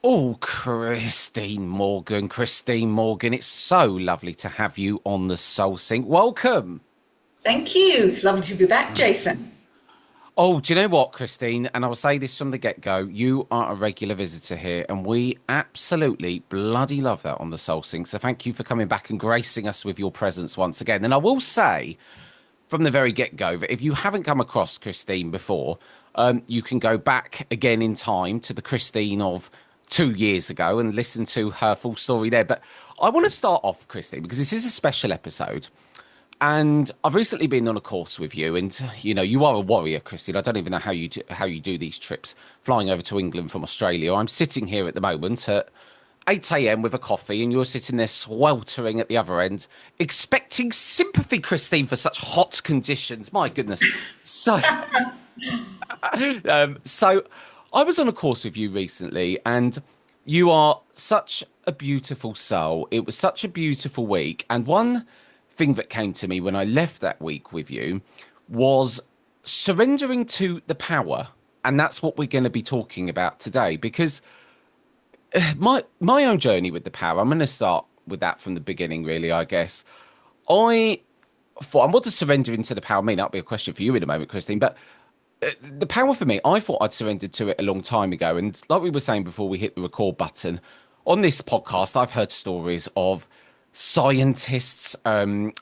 Oh, Christine Morgan, it's so lovely to have you on the Soul Sync. Welcome. Thank you. It's lovely to be back, Jason. Oh, do you know what, Christine? And I'll say this from the get-go, you are a regular visitor here, and we absolutely bloody love that on the Soul Sync. So thank you for coming back and gracing us with your presence once again. And I will say from the very get-go that if you haven't come across Christine before, you can go back again in time to the Christine of 2 years ago and listen to her full story there. But I want to start off, Christine, because this is a special episode. And I've recently been on a course with you, and you are a warrior, Christine. I don't even know how you do these trips, flying over to England from Australia. I'm sitting here at the moment at 8 a.m. with a coffee, and you're sitting there sweltering at the other end, expecting sympathy, Christine, for such hot conditions. My goodness. So I was on a course with you recently, and you are such a beautiful soul. It was such a beautiful week, and one thing that came to me when I left that week with you was surrendering to the power. And that's what we're going to be talking about today because my own journey with the power, I'm going to start with that from the beginning, really, I guess. I thought, and what does surrender into the power mean? That'll be a question for you in a moment, Christine. But the power for me, I thought I'd surrendered to it a long time ago. And like we were saying before we hit the record button, on this podcast, I've heard stories of scientists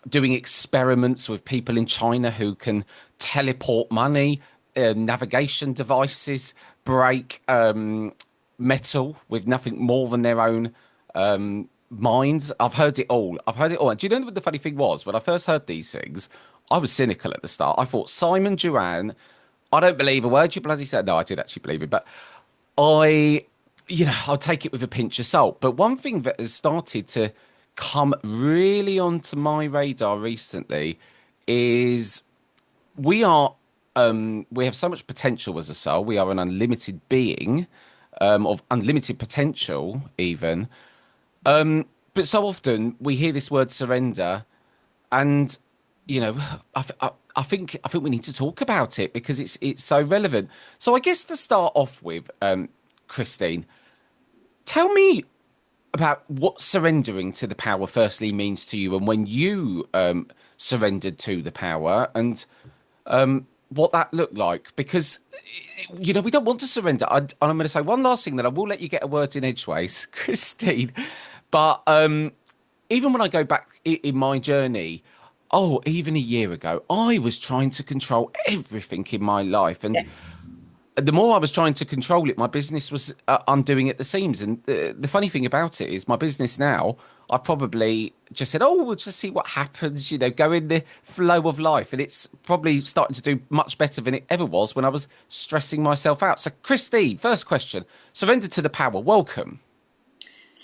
doing experiments with people in China who can teleport money, navigation devices, break metal with nothing more than their own minds. I've heard it all. I've heard it all. And do you know what the funny thing was? When I first heard these things, I was cynical at the start. I thought, Simon Duran, I don't believe a word you bloody said. No, I did actually believe it, but I, I'll take it with a pinch of salt. But one thing that has started to come really onto my radar recently is we are we have so much potential as a soul. We are an unlimited being of unlimited potential, even. But so often we hear this word surrender, and you know, I think we need to talk about it because it's so relevant. So I guess to start off with, Christine, tell me about what surrendering to the power firstly means to you and when you surrendered to the power and what that looked like because we don't want to surrender. And I'm going to say one last thing, that I will let you get a word in edgeways, Christine. But even when I go back in my journey, oh, even a year ago, I was trying to control everything in my life, and Yeah. the more I was trying to control it, my business was undoing at the seams. And the funny thing about it is, my business now, I've probably just said, "Oh, we'll just see what happens." Go in the flow of life, and it's probably starting to do much better than it ever was when I was stressing myself out. So, Christine, first question: surrender to the power. Welcome.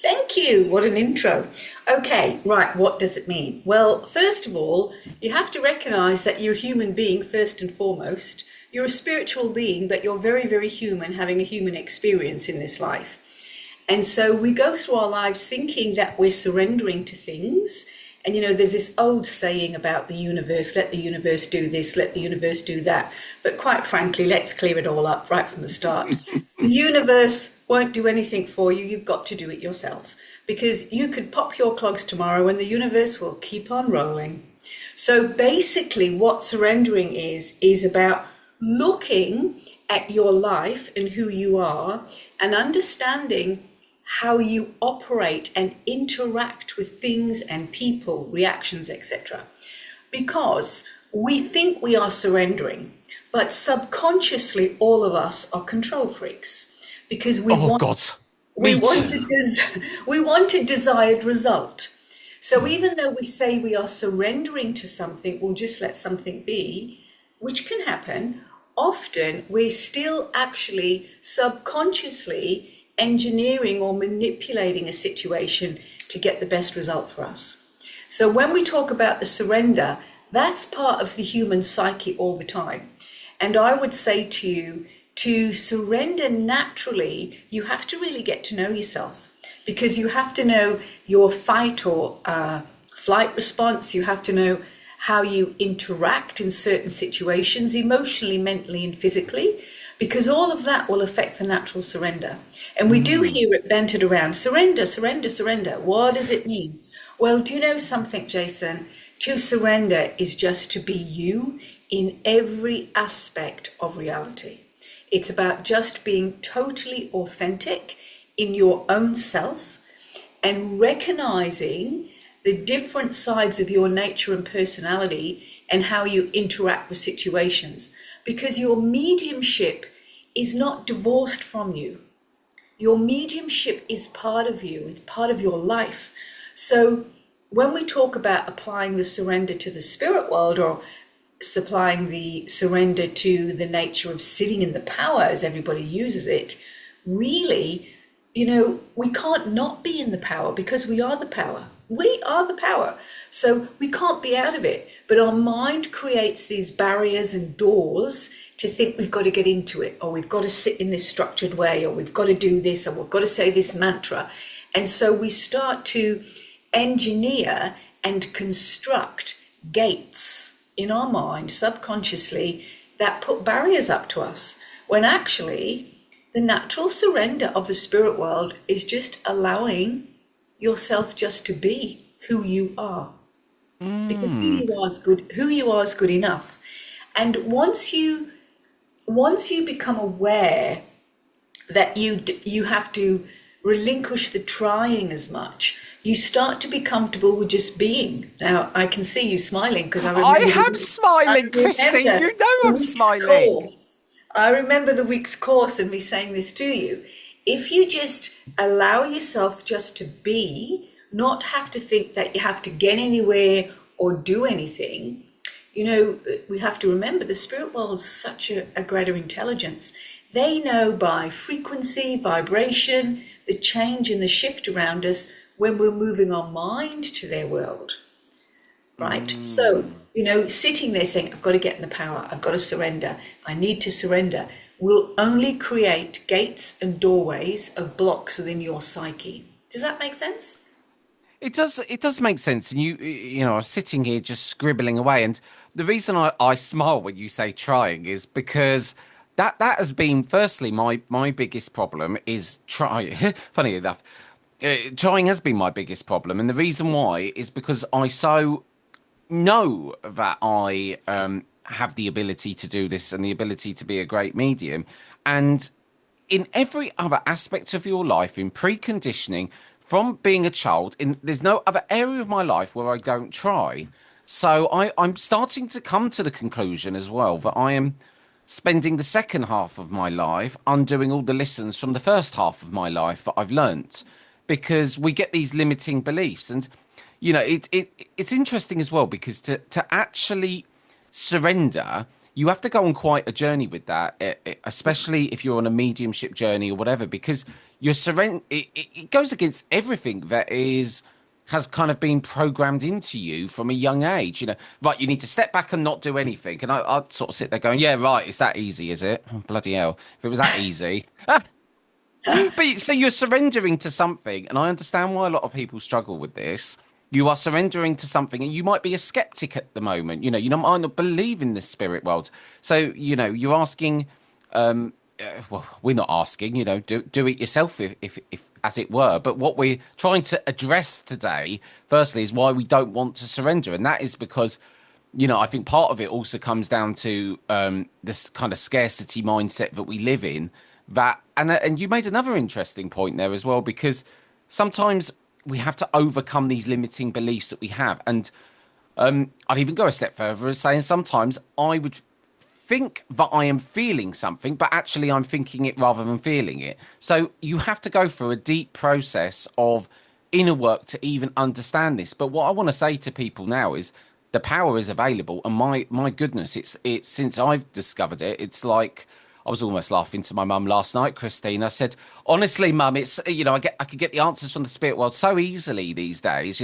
Thank you. What an intro. Okay, right. What does it mean? Well, first of all, you have to recognize that you're a human being first and foremost. You're a spiritual being, but you're very, very human, having a human experience in this life. And so we go through our lives thinking that we're surrendering to things. And there's this old saying about the universe, let the universe do this, let the universe do that. But quite frankly, let's clear it all up right from the start. The universe won't do anything for you. You've got to do it yourself because you could pop your clogs tomorrow and the universe will keep on rolling. So basically, what surrendering is about looking at your life and who you are and understanding how you operate and interact with things and people, reactions, etc. Because we think we are surrendering, but subconsciously all of us are control freaks because we Oh want God, we me want too. we want a desired result. So even though we say we are surrendering to something, we'll just let something be, which can happen, often we're still actually subconsciously engineering or manipulating a situation to get the best result for us. So when we talk about the surrender, that's part of the human psyche all the time. And I would say to you, to surrender naturally, you have to really get to know yourself because you have to know your fight or flight response. You have to know how you interact in certain situations, emotionally, mentally, and physically. because all of that will affect the natural surrender. And we do hear it bantered around, surrender, surrender, surrender. What does it mean? Well, do you know something, Jason? To surrender is just to be you in every aspect of reality. It's about just being totally authentic in your own self and recognizing the different sides of your nature and personality and how you interact with situations. Because your mediumship is not divorced from you. Your mediumship is part of you, it's part of your life. So when we talk about applying the surrender to the spirit world, or supplying the surrender to the nature of sitting in the power, as everybody uses it, really, we can't not be in the power because we are the power. We are the power. So we can't be out of it. But our mind creates these barriers and doors to think we've got to get into it, or we've got to sit in this structured way, or we've got to do this, or we've got to say this mantra. And so we start to engineer and construct gates in our mind subconsciously that put barriers up to us, when actually the natural surrender of the spirit world is just allowing yourself just to be who you are, because who you are is good enough. And once you become aware that you have to relinquish the trying as much, you start to be comfortable with just being. Now I can see you smiling because I am smiling, Christine. remember You know the I'm week's smiling. course. I remember the week's course and me saying this to you. If you just allow yourself just to be, not have to think that you have to get anywhere or do anything, we have to remember the spirit world is such a greater intelligence. They know by frequency, vibration, the change and the shift around us when we're moving our mind to their world, right? So, sitting there saying, I've got to get in the power, I've got to surrender, I need to surrender, will only create gates and doorways of blocks within your psyche. Does that make sense? It does. It does make sense. And I was sitting here just scribbling away. And the reason I smile when you say trying is because that has been, firstly, my biggest problem is trying. Funny enough, trying has been my biggest problem, and the reason why is because I so know that I have the ability to do this and the ability to be a great medium, and in every other aspect of your life, in preconditioning from being a child, there's no other area of my life where I don't try. So I'm starting to come to the conclusion as well that I am spending the second half of my life undoing all the lessons from the first half of my life that I've learnt, because we get these limiting beliefs. And it's interesting as well, because to actually surrender, you have to go on quite a journey with that, especially if you're on a mediumship journey or whatever, because your surrender, it goes against everything that has kind of been programmed into you from a young age. Right, you need to step back and not do anything. And I'd sort of sit there going, yeah, right, it's that easy, is it? Oh, bloody hell. If it was that easy. But so you're surrendering to something, and I understand why a lot of people struggle with this. You are surrendering to something, and you might be a skeptic at the moment. Might not believe in the spirit world. So, you're asking, well, we're not asking, do it yourself, if as it were. But what we're trying to address today, firstly, is why we don't want to surrender. And that is because, I think part of it also comes down to this kind of scarcity mindset that we live in. And you made another interesting point there as well, because sometimes we have to overcome these limiting beliefs that we have. And I'd even go a step further as saying sometimes I would think that I am feeling something, but actually I'm thinking it rather than feeling it. So you have to go through a deep process of inner work to even understand this. But what I want to say to people now is the power is available, and my goodness, it's since I've discovered it, it's like I was almost laughing to my mum last night, Christine. I said, honestly, mum, it's, I could get the answers from the spirit world so easily these days.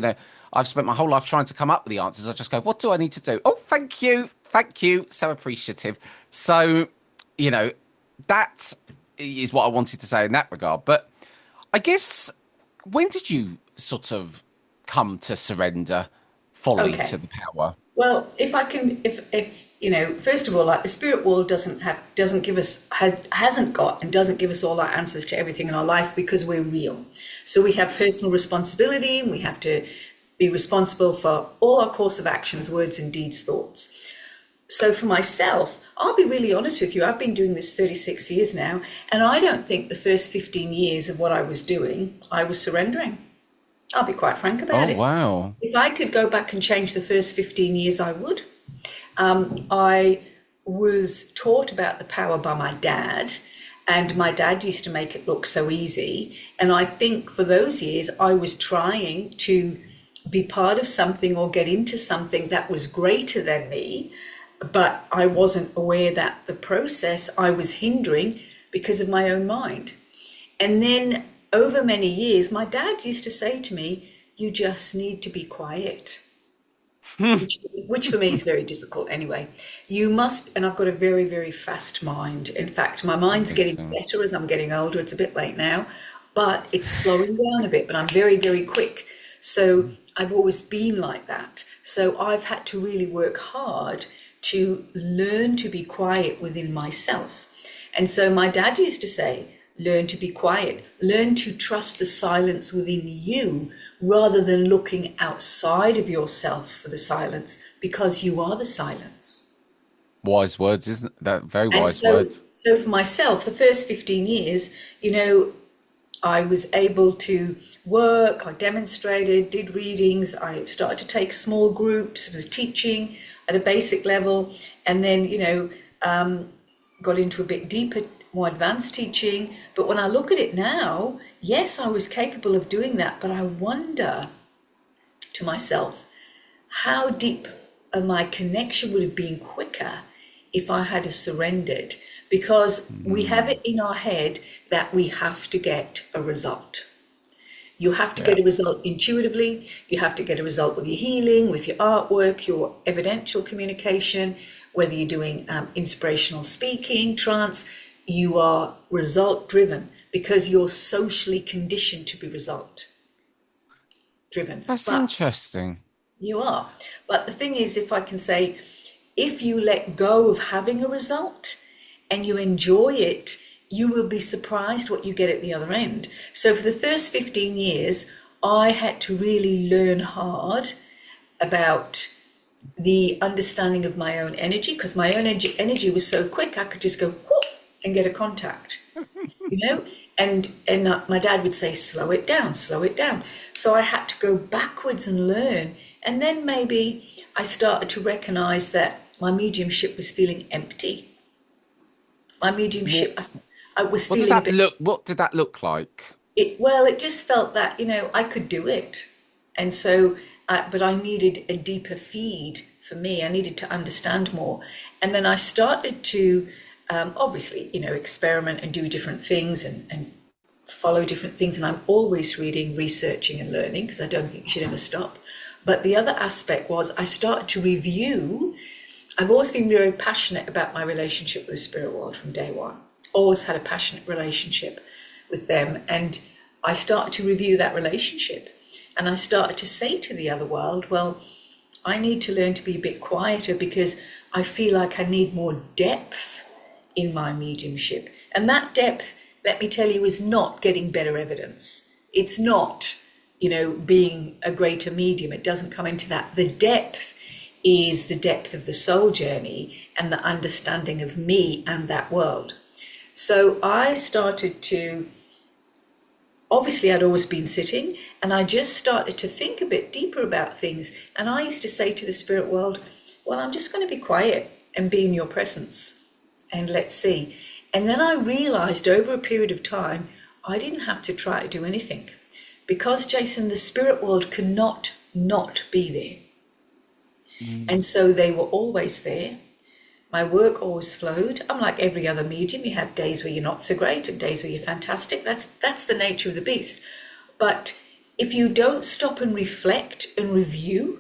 I've spent my whole life trying to come up with the answers. I just go, what do I need to do? Oh, thank you. Thank you. So appreciative. So, that is what I wanted to say in that regard. But I guess, when did you sort of come to surrender fully Okay. to the power? Well, if I can, if you know, first of all, like the spirit world doesn't give us, hasn't got, and doesn't give us all our answers to everything in our life because we're real. So we have personal responsibility, and we have to be responsible for all our course of actions, words, and deeds, thoughts. So for myself, I'll be really honest with you. I've been doing this 36 years now, and I don't think the first 15 years of what I was doing, I was surrendering. I'll be quite frank Oh, about it. wow. If I could go back and change the first 15 years, I would. I was taught about the power by my dad, and my dad used to make it look so easy. And I think for those years, I was trying to be part of something or get into something that was greater than me, but I wasn't aware that the process I was hindering because of my own mind. And then over many years, my dad used to say to me, "You just need to be quiet," which for me is very difficult anyway. You must, and I've got a very, very fast mind. In fact, my mind's Me getting too. better as I'm getting older. It's a bit late now, but it's slowing down a bit, but I'm very, very quick. So I've always been like that. So I've had to really work hard to learn to be quiet within myself. And so my dad used to say, learn to be quiet, learn to trust the silence within you rather than looking outside of yourself for the silence, because you are the silence. Wise words, isn't that? Very And wise so, words. so for myself, the first 15 years, you know, I was able to work, I demonstrated, did readings, I started to take small groups, was teaching at a basic level, and then, got into a bit deeper, more advanced teaching. But when I look at it now, yes, I was capable of doing that, but I wonder to myself how deep my connection would have been quicker if I had surrendered, because we have Mm, it in our head that we have to get a result. You have to yeah. get a result intuitively. You have to get a result with your healing, with your artwork, your evidential communication, whether you're doing inspirational speaking, trance. You are result driven because you're socially conditioned to be result driven. That's But interesting. you are. But the thing is, if I can say, if you let go of having a result and you enjoy it, you will be surprised what you get at the other end. So for the first 15 years, I had to really learn hard about the understanding of my own energy, because my own energy was so quick, I could just go whoop and get a contact, you know? And my dad would say, slow it down, slow it down. So I had to go backwards and learn. And then maybe I started to recognize that my mediumship was feeling empty. My What mediumship, I was what does feeling a that bit, look? What did that look like? it just felt that, I could do it. And so, but I needed a deeper feed for me. I needed to understand more. And then I started to, obviously, experiment and do different things and follow different things. And I'm always reading, researching, and learning because I don't think you should ever stop. But the other aspect was I started to review. I've always been very passionate about my relationship with the spirit world from day one. Always had a passionate relationship with them. And I started to review that relationship. And I started to say to the other world, well, I need to learn to be a bit quieter because I feel like I need more depth in my mediumship. And that depth, let me tell you, is not getting better evidence. It's not, being a greater medium. It doesn't come into that. The depth is the depth of the soul journey and the understanding of me and that world. So I started to, obviously I'd always been sitting, and I just started to think a bit deeper about things. And I used to say to the spirit world, well, I'm just going to be quiet and be in your presence and let's see. And then I realized over a period of time, I didn't have to try to do anything because, Jason, the spirit world cannot not be there. And Mm, so they were always there. My work always flowed. I'm like every other medium. You have days where you're not so great and days where you're fantastic. That's the nature of the beast. But if you don't stop and reflect and review,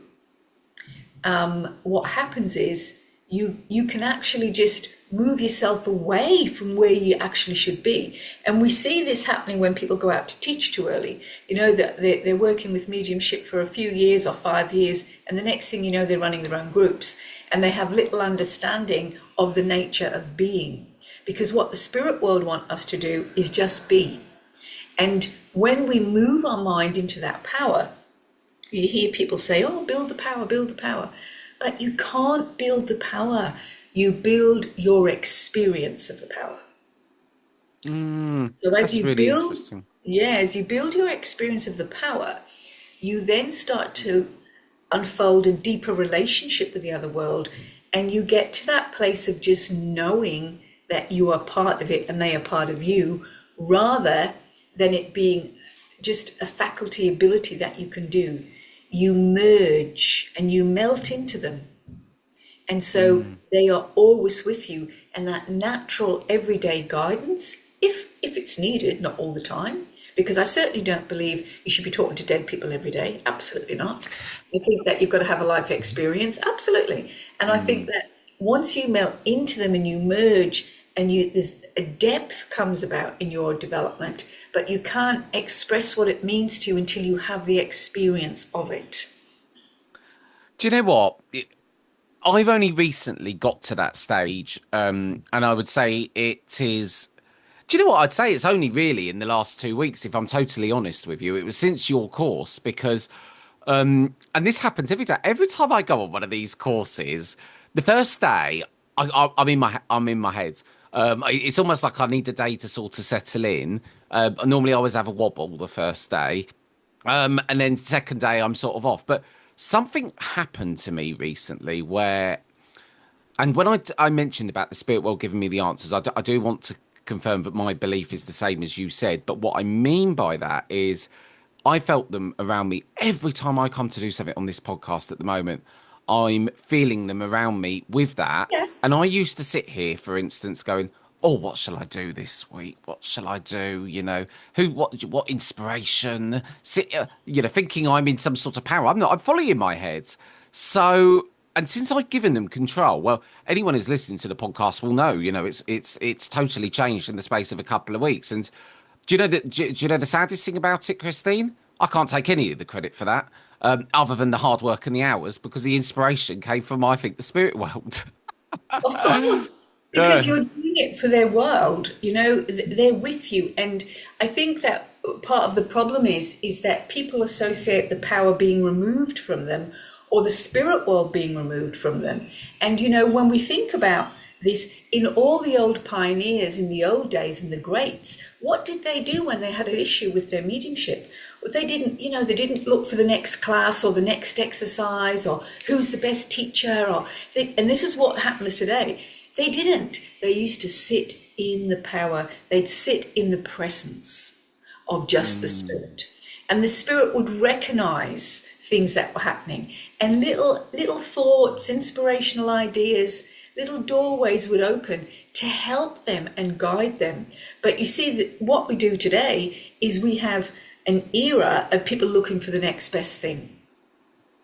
what happens is you can actually just move yourself away from where you actually should be. And we see this happening when people go out to teach too early. You know, that they're working with mediumship for a few years or 5 years, and the next thing you know, they're running their own groups, and they have little understanding of the nature of being. Because what the spirit world want us to do is just be. And when we move our mind into that power, you hear people say, oh, build the power, build the power. But you can't build the power. You build your experience of the power. So as That's you really build, interesting. yeah, as you build your experience of the power, you then start to unfold a deeper relationship with the other world. And you get to that place of just knowing that you are part of it and they are part of you, rather than it being just a faculty ability that you can do. You merge and you melt into them. And so they are always with you. And that natural everyday guidance, if it's needed, not all the time, because I certainly don't believe you should be talking to dead people every day. Absolutely not. I think that you've got to have a life experience. Absolutely. And I think that once you melt into them and you merge and there's a depth comes about in your development, but you can't express what it means to you until you have the experience of it. Do you know what? I've only recently got to that stage, and I would say it is. Do you know what? I'd say it's only really in the last 2 weeks, if I'm totally honest with you. It was since your course because, and this happens every day. Every time I go on one of these courses, the first day I'm in my head. It's almost like I need a day to sort of settle in. Normally, I always have a wobble the first day, and then second day I'm sort of off. But something happened to me recently where, and when I mentioned about the spirit world giving me the answers, I do want to confirm that my belief is the same as you said. But what I mean by that is I felt them around me every time I come to do something on this podcast at the moment. I'm feeling them around me with that. Yeah. And I used to sit here, for instance, going, oh, what shall I do this week? What shall I do? You know, what inspiration? Thinking I'm in some sort of power. I'm not, I'm fully in my head. So, and since I've given them control, well, anyone who's listening to the podcast will know, it's totally changed in the space of a couple of weeks. And do you know the saddest thing about it, Christine? I can't take any of the credit for that, other than the hard work and the hours, because the inspiration came from, I think, the spirit world. Of course, because Yeah. you're doing it for their world, they're with you. And I think that part of the problem is that people associate the power being removed from them or the spirit world being removed from them. And, when we think about this, in all the old pioneers in the old days and the greats, what did they do when they had an issue with their mediumship? Well, they didn't look for the next class or the next exercise or who's the best teacher and this is what happens today. They didn't. They used to sit in the power. They'd sit in the presence of just the spirit. And the spirit would recognize things that were happening. And little thoughts, inspirational ideas, little doorways would open to help them and guide them. But you see that what we do today is we have an era of people looking for the next best thing.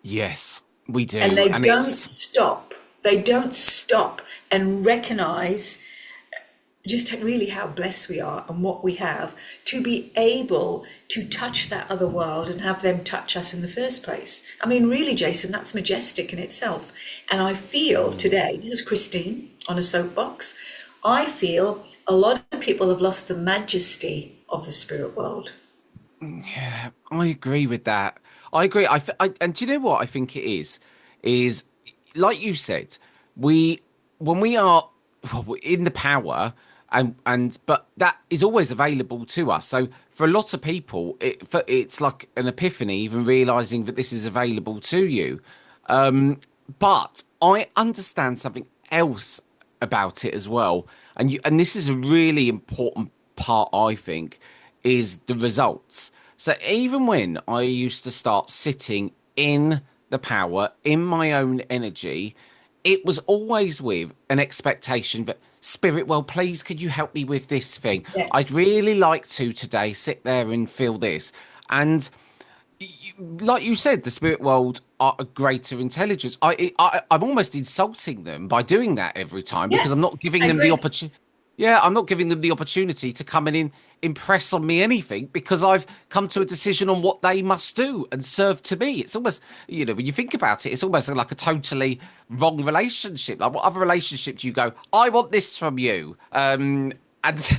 Yes, we And do. they And don't it's, stop. They don't stop and recognize just really how blessed we are and what we have to be able to touch that other world and have them touch us in the first place. I mean, really, Jason, that's majestic in itself. And I feel today, this is Christine on a soapbox, I feel a lot of people have lost the majesty of the spirit world. yeah, I agree with that. I agree. And do you know what I think it is like you said, we when we are in the power but that is always available to us. So for a lot of people, it's like an epiphany, even realizing that this is available to you. But I understand something else about it as well, and this is a really important part, I think, is the results. So even when I used to start sitting in the power, in my own energy, it was always with an expectation that spirit, well, please, could you help me with this thing? Yeah. I'd really like to today sit there and feel this. And like you said, the spirit world are a greater intelligence. I'm almost insulting them by doing that every time Yeah, because I'm not giving I them the agree. opportunity. Yeah, I'm not giving them the opportunity to come impress on me anything because I've come to a decision on what they must do and serve to me. It's almost, when you think about it, it's almost like a totally wrong relationship. Like what other relationship do you go, I want this from you? And it's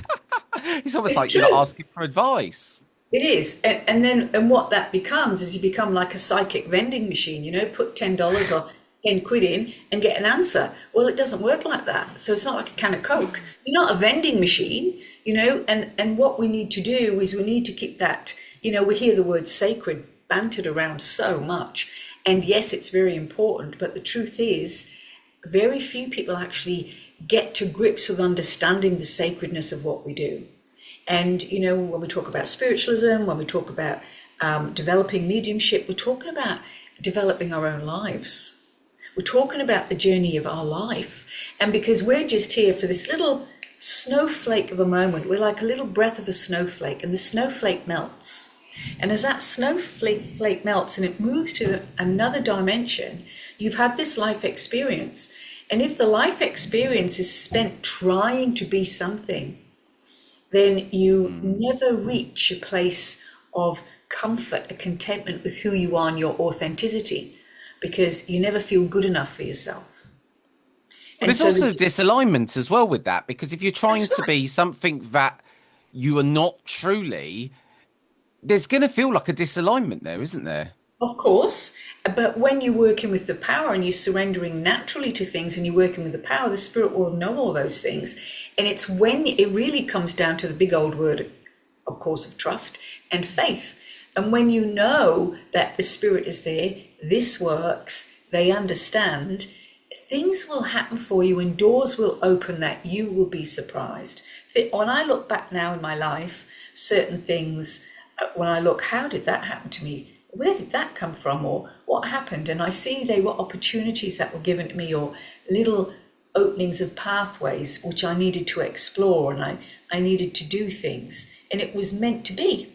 almost It's like you're not true. asking for advice. It is, and then and what that becomes is you become like a psychic vending machine. Put $10 or 10 quid in and get an answer. Well, it doesn't work like that. So it's not like a can of Coke. You're not a vending machine. And what we need to do is we need to keep that. We hear the word sacred bantered around so much, and yes, it's very important. But the truth is, very few people actually get to grips with understanding the sacredness of what we do. And, when we talk about spiritualism, when we talk about developing mediumship, we're talking about developing our own lives. We're talking about the journey of our life. And because we're just here for this little snowflake of a moment, we're like a little breath of a snowflake, and the snowflake melts. And as that snowflake melts and it moves to another dimension, you've had this life experience. And if the life experience is spent trying to be something, then you never reach a place of comfort, a contentment with who you are and your authenticity, because you never feel good enough for yourself. But And there's so also disalignment as well with that, because if you're trying that's to right, be something that you are not truly, there's going to feel like a disalignment there, isn't there? of course. But when you're working with the power and you're surrendering naturally to things and you're working with the power, the spirit will know all those things. And it's when it really comes down to the big old word, of course, of trust and faith. And when you know that the spirit is there, this works, they understand, things will happen for you and doors will open that you will be surprised. When I look back now in my life, certain things, when I look, how did that happen to me? Where did that come from? Or what happened? And I see they were opportunities that were given to me, or little openings of pathways which I needed to explore, and I needed to do things. And it was meant to be.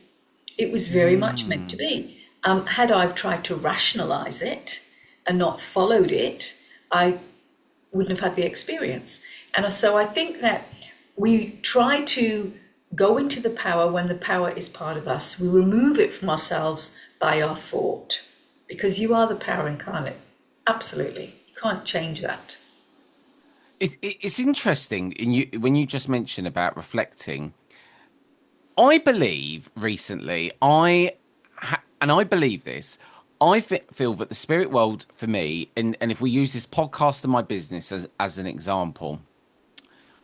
It was very much meant to be. Had I tried to rationalize it and not followed it, I wouldn't have had the experience. And so I think that we try to go into the power when the power is part of us. We remove it from ourselves by our thought, because you are the power incarnate. Absolutely. You can't change that. It's interesting when you just mentioned about reflecting. I believe recently, and I believe this, feel that the spirit world for me, and if we use this podcast and my business as an example,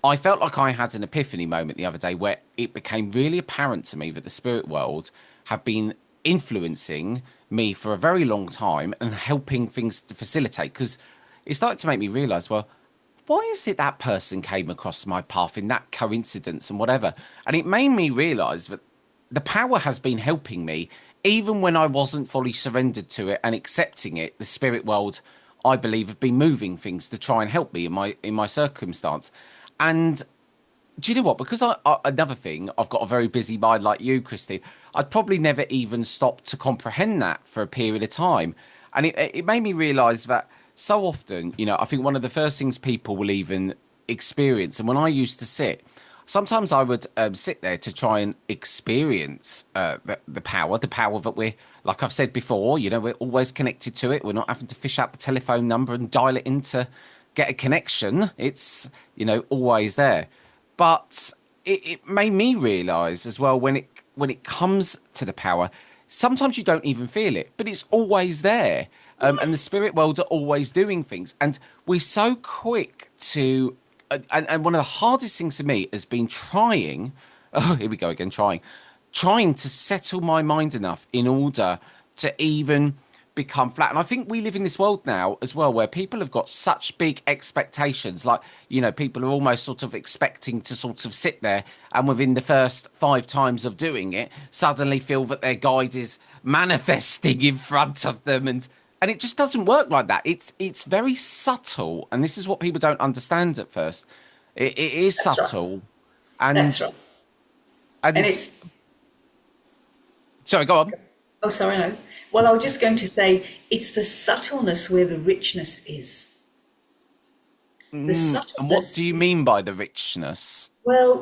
I felt like I had an epiphany moment the other day where it became really apparent to me that the spirit world have been influencing me for a very long time and helping things to facilitate. Because it started to make me realize, well, why is it that person came across my path in that coincidence and whatever? And it made me realize that the power has been helping me even when I wasn't fully surrendered to it and accepting it. The spirit world, I believe, have been moving things to try and help me in my circumstance. And do you know what? Because another thing, I've got a very busy mind like you, Christine. I'd probably never even stop to comprehend that for a period of time, and it made me realise that so often, I think one of the first things people will even experience, and when I used to sit, sometimes I would sit there to try and experience the power that we're, like I've said before, we're always connected to it. We're not having to fish out the telephone number and dial it in to get a connection. It's, always there. But it made me realize as well when it comes to the power, sometimes you don't even feel it, but it's always there. And the Yes. spirit world are always doing things, and we're so quick to. And one of the hardest things for me has been trying. Oh, here we go again. Trying to settle my mind enough in order to even become flat. And I think we live in this world now as well where people have got such big expectations. Like, people are almost sort of expecting to sort of sit there and within the first 5 times of doing it, suddenly feel that their guide is manifesting in front of them. And it just doesn't work like that. It's very subtle. And this is what people don't understand at first. It is That's right. subtle. That's And right. And and it's sorry, go on. Oh, sorry, no. Well, I was just going to say it's the subtleness where the richness is. The And what subtleness do you is, mean by the richness? well,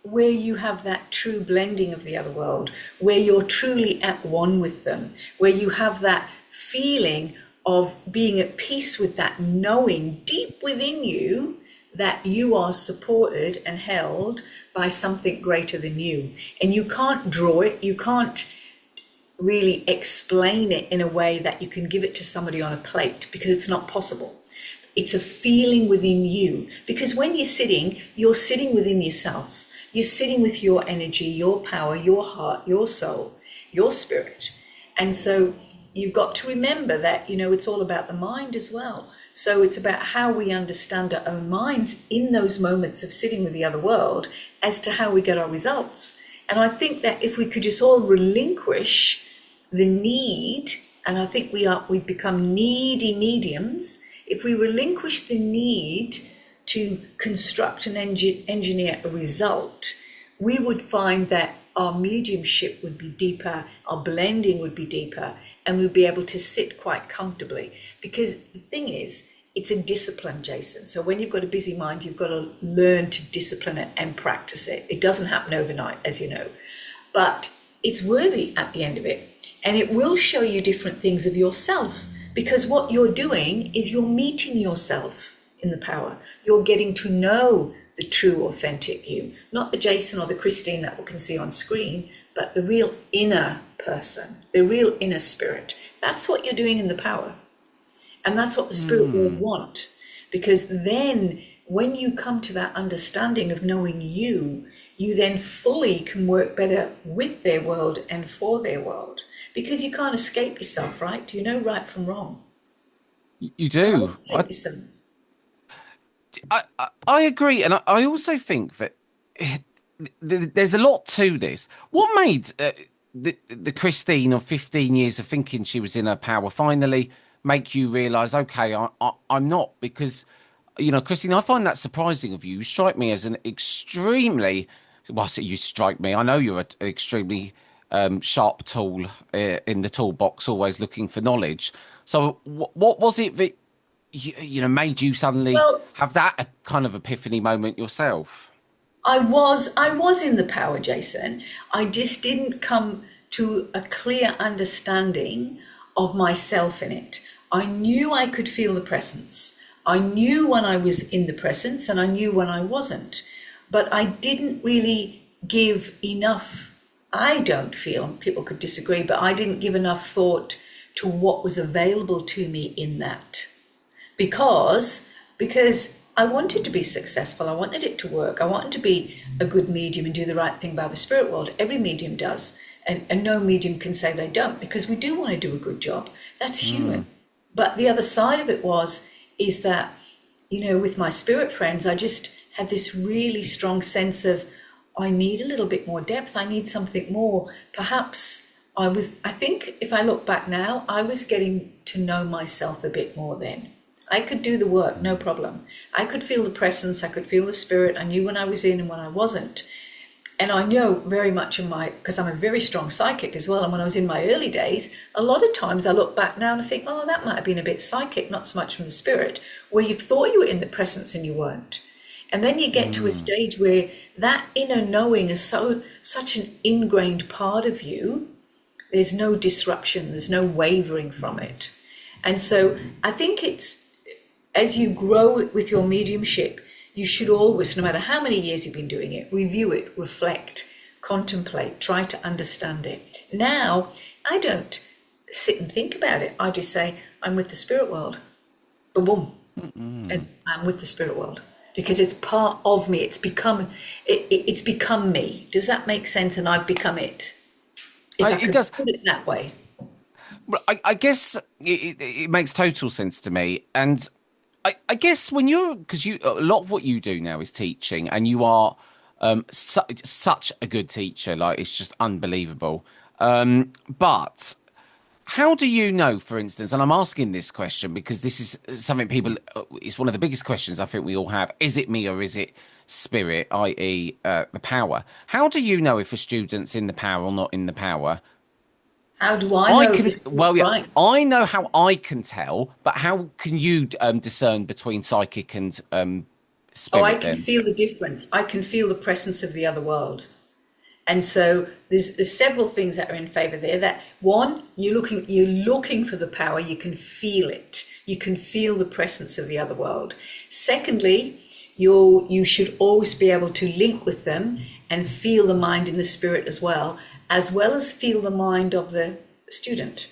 where you have that true blending of the other world, where you're truly at one with them, where you have that feeling of being at peace with that, knowing deep within you that you are supported and held by something greater than you. And you can't draw it, you can't really explain it in a way that you can give it to somebody on a plate because it's not possible. It's a feeling within you because when you're sitting within yourself. You're sitting with your energy, your power, your heart, your soul, your spirit. And so you've got to remember that, it's all about the mind as well. So it's about how we understand our own minds in those moments of sitting with the other world as to how we get our results. And I think that if we could just all relinquish the need, and I think we've become needy mediums, if we relinquish the need to construct and engineer a result, we would find that our mediumship would be deeper, our blending would be deeper, and we'd be able to sit quite comfortably. Because the thing is, it's a discipline, Jason. So when you've got a busy mind, you've got to learn to discipline it and practice it. It doesn't happen overnight, as you know, but it's worthy at the end of it. And it will show you different things of yourself because what you're doing is you're meeting yourself in the power. You're getting to know the true, authentic you, not the Jason or the Christine that we can see on screen, but the real inner person, the real inner spirit. That's what you're doing in the power. And that's what the spirit world want. Because then when you come to that understanding of knowing you, you then fully can work better with their world and for their world. Because you can't escape yourself, right? Do you know right from wrong? You You can't do. escape yourself. I agree, and I also think that there's a lot to this. What made the Christine of 15 years of thinking she was in her power finally make you realise, okay, I'm not? Because, Christine, I find that surprising of you. You strike me as an extremely, well, I say you strike me. I know you're an extremely sharp tool in the toolbox, always looking for knowledge. So, what was it that made you suddenly Well, have that kind of epiphany moment yourself? I was in the power, Jason. I just didn't come to a clear understanding of myself in it. I knew I could feel the presence. I knew when I was in the presence and I knew when I wasn't. But I didn't really give enough, I don't feel, and people could disagree, but I didn't give enough thought to what was available to me in that because I wanted to be successful. I wanted it to work. I wanted to be a good medium and do the right thing by the spirit world. Every medium does. And no medium can say they don't because we do want to do a good job. That's human. But the other side of it is that, with my spirit friends, I just had this really strong sense of I need a little bit more depth. I need something more. Perhaps I think if I look back now, I was getting to know myself a bit more then. I could do the work, no problem. I could feel the presence, I could feel the spirit. I knew when I was in and when I wasn't. And I know very much because I'm a very strong psychic as well. And when I was in my early days, a lot of times I look back now and I think, oh, that might have been a bit psychic, not so much from the spirit, where you thought you were in the presence and you weren't. And then you get to a stage where that inner knowing is such an ingrained part of you. There's no disruption, there's no wavering from it. And so I think as you grow with your mediumship, you should always, no matter how many years you've been doing it, review it, reflect, contemplate, try to understand it. Now, I don't sit and think about it. I just say, I'm with the spirit world. Boom, boom. And I'm with the spirit world because it's part of me. It's become me. Does that make sense? And I've become it. If I It could does. put it that way. Well, I guess it makes total sense to me. And I guess when because a lot of what you do now is teaching, and you are such a good teacher, like it's just unbelievable. But how do you know, for instance, and I'm asking this question because this is something it's one of the biggest questions I think we all have. Is it me or is it spirit, i.e., the power? How do you know if a student's in the power or not in the power? How do I I know can, this is not well, yeah, right? I know how I can tell, but how can you discern between psychic and Oh, I spirit can then? feel the difference. I can feel the presence of the other world. And so there's several things that are in favor there. That one, you're looking for the power, you can feel it. You can feel the presence of the other world. Secondly, you should always be able to link with them and feel the mind and the spirit as well as feel the mind of the student.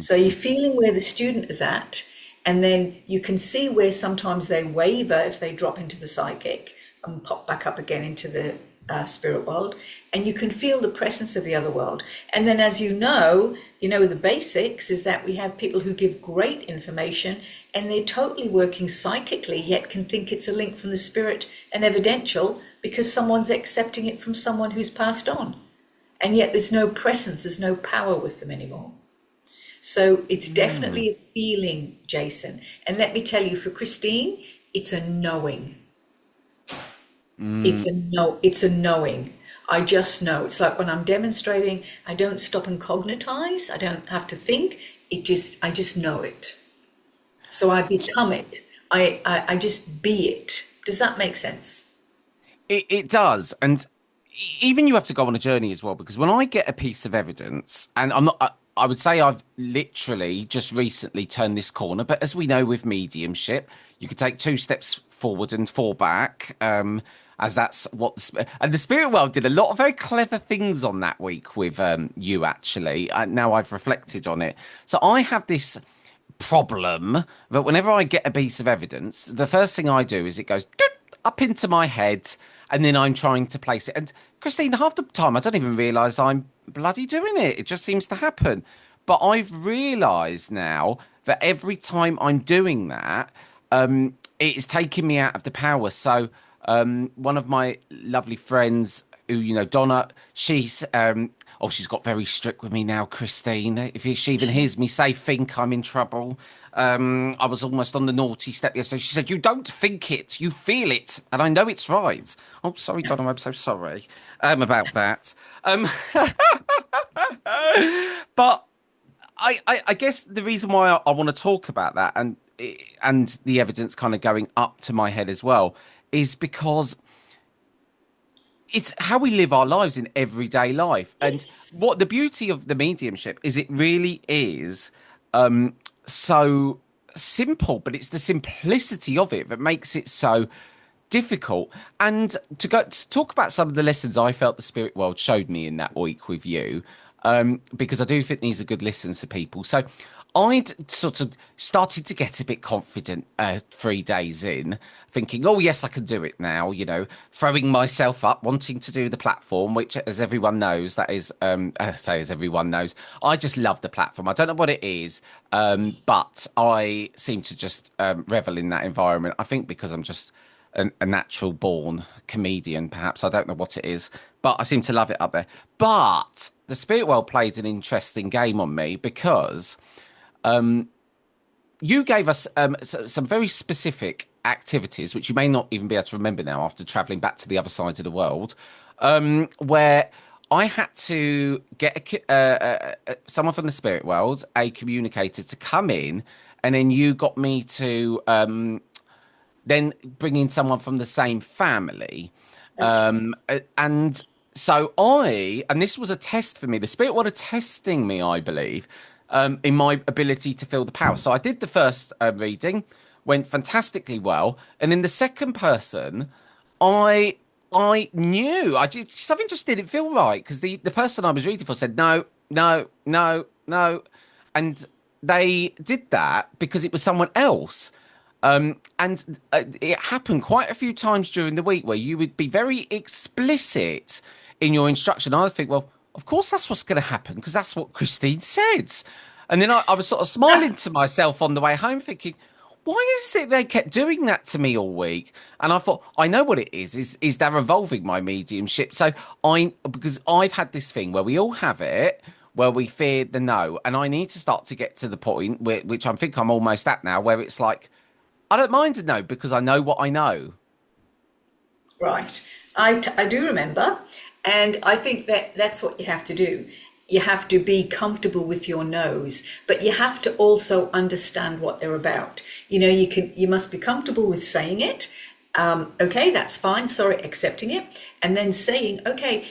So you're feeling where the student is at, and then you can see where sometimes they waver if they drop into the psychic and pop back up again into the spirit world, and you can feel the presence of the other world. And then, as you know, the basics is that we have people who give great information, and they're totally working psychically, yet can think it's a link from the spirit and evidential because someone's accepting it from someone who's passed on, and yet there's no presence, there's no power with them anymore. So it's definitely a feeling, Jason. And let me tell you, for Christine, it's a knowing. Mm, It's a knowing. I just know. It's like when I'm demonstrating, I don't stop and cognitize. I don't have to think. I just know it. So I become it. I just be it. Does that make sense? it does, and even you have to go on a journey as well. Because when I get a piece of evidence, and I'm not, I would say I've literally just recently turned this corner. But as we know with mediumship, you could take two steps forward and four back. As that's what and the spirit world did a lot of very clever things on that week with you actually. Now I've reflected on it, so I have this problem that whenever I get a piece of evidence, the first thing I do is it goes doot up into my head, and then I'm trying to place it. And Christine, half the time I don't even realise I'm bloody doing it. It just seems to happen. But I've realised now that every time I'm doing that, it is taking me out of the power. So one of my lovely friends who, you know, Donna, she's oh, she's got very strict with me now, Christine. If she even hears me say think, I'm in trouble. I was almost on the naughty step yesterday. She said, "You don't think it, you feel it," and I know it's right. Oh, sorry, Donna, I'm so sorry about that. Um, but I guess the reason why I want to talk about that and the evidence kind of going up to my head as well is because it's how we live our lives in everyday life. And Yes. what the beauty of the mediumship is, it really is so simple, but it's the simplicity of it that makes it so difficult. And to talk about some of the lessons I felt the spirit world showed me in that week with you, because I do think these are good lessons to people. So I'd sort of started to get a bit confident 3 days in, thinking, oh, yes, I can do it now, you know, throwing myself up, wanting to do the platform, which, as everyone knows, that is, say, as everyone knows, I just love the platform. I don't know what it is, but I seem to just revel in that environment. I think because I'm just a natural born comedian, perhaps. I don't know what it is, but I seem to love it up there. But the spirit world played an interesting game on me because you gave us some very specific activities, which you may not even be able to remember now after traveling back to the other side of the world, where I had to get someone from the spirit world, a communicator, to come in, and then you got me to then bring in someone from the same family. That's right. And and this was a test for me. The spirit world are testing me, I believe, in my ability to feel the power. So I did the first reading, went fantastically well. And in the second person, I I knew something just didn't feel right because the person I was reading for said no, no, no, no, and they did that because it was someone else. And it happened quite a few times during the week where you would be very explicit in your instruction. I would think, well, of course that's what's going to happen because that's what Christine said. And then I was sort of smiling to myself on the way home, thinking, why is it they kept doing that to me all week? And I thought, I know what it is they're evolving my mediumship. So because I've had this thing where we all have it, where we fear the no, and I need to start to get to the point which I think I'm almost at now, where it's like, I don't mind a no because I know what I know. Right. I do remember, and I think that that's what you have to do. you have to be comfortable with your no's, but you have to also understand what they're about. You must be comfortable with saying it. Okay, that's fine. Sorry, accepting it. And then saying, okay,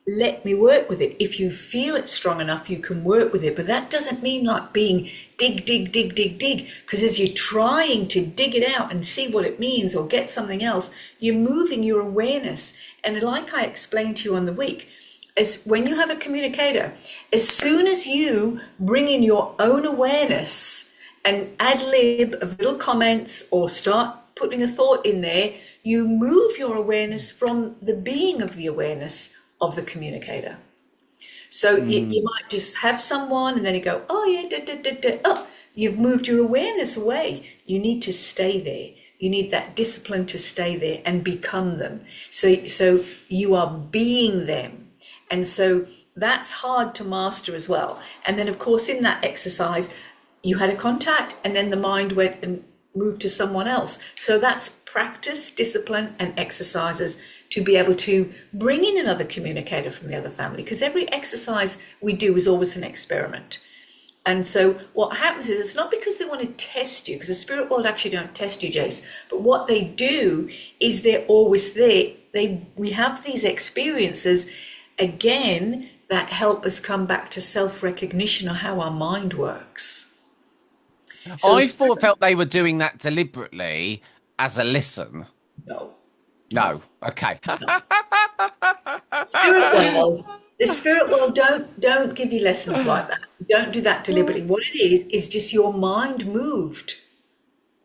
let me work with it. If you feel it's strong enough, you can work with it. But that doesn't mean like being dig, dig, dig, dig, dig. Because as you're trying to dig it out and see what it means or get something else, you're moving your awareness. And like I explained to you on the week, as when you have a communicator, as soon as you bring in your own awareness and ad lib of little comments or start putting a thought in there, you move your awareness from the being of the awareness of the communicator. So you might just have someone and then you go, oh yeah, da, da, da, da. Oh, you've moved your awareness away. You need to stay there. You need that discipline to stay there and become them. So you are being them. And so that's hard to master as well. And then of course in that exercise, you had a contact and then the mind went and moved to someone else. So that's practice, discipline, and exercises to be able to bring in another communicator from the other family. Because every exercise we do is always an experiment. And so what happens is it's not because they want to test you, because the spirit world actually don't test you, Jace, but what they do is they're always there. We have these experiences, again, that help us come back to self-recognition of how our mind works. So Felt they were doing that deliberately as a listen. no. No. Okay. Spirit world, the spirit world don't give you lessons like that. Don't do that deliberately. What it is just your mind moved